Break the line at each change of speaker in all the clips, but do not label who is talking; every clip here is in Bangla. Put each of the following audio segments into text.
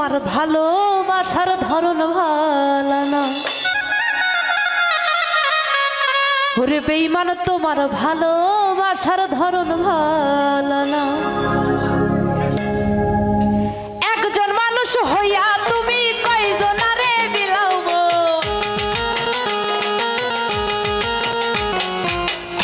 তোমার ভালোবাসার ধরন ভালো না। ওরে বেঈমান তোমার ভালোবাসার ধরন ভালো না। একজন মানুষ হইয়া তুমি কয়জনারে বিলাও,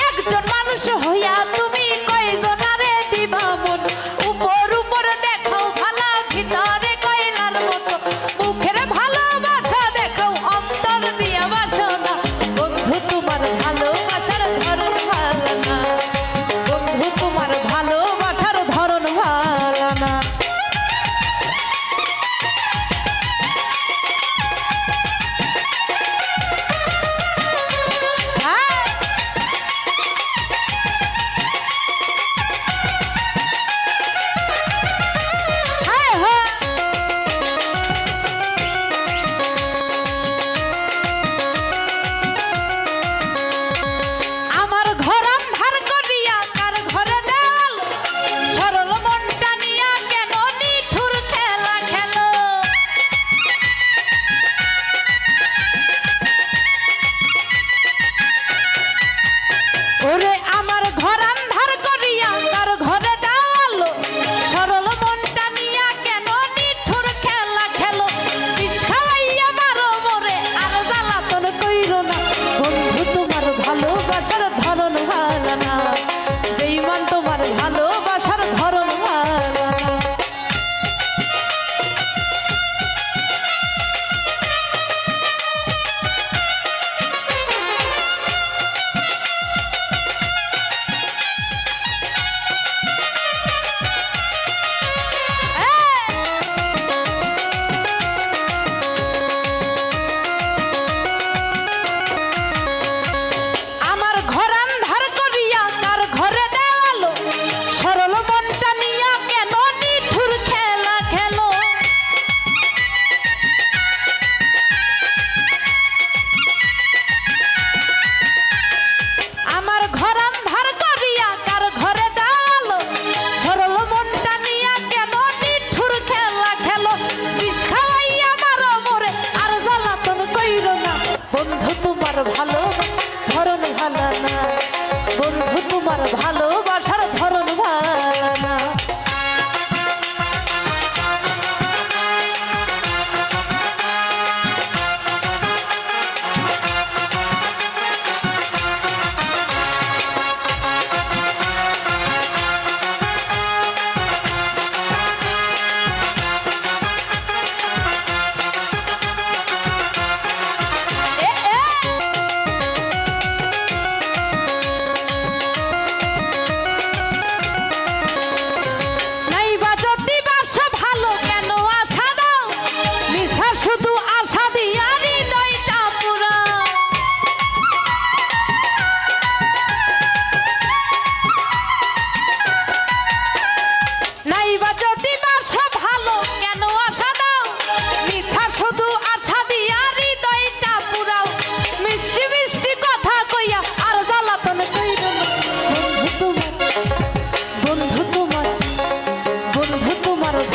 একজন মানুষ হইয়া তুমি কয়জনারে দিবা মন। উপর উপর দেখাও ভালো, ভিতরে কয়লার মতো। মুখের ভালোবাসা দেখাও, অন্তর দিয়া বাসো না। বন্ধু তোমার ভালোবাসার ধরন ভালো না। বন্ধু তোমার ভালোবাসার ধরন ভালো না।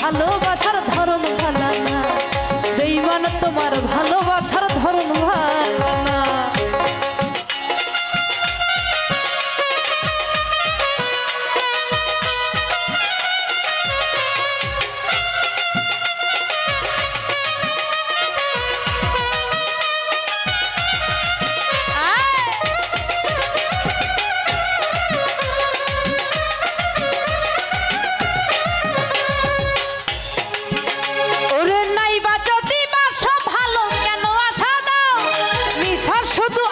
ভালোবাসার ধরন ভালো না। বেঈমান তোমার ভালোবাসার ধরন ভালো না। শুধু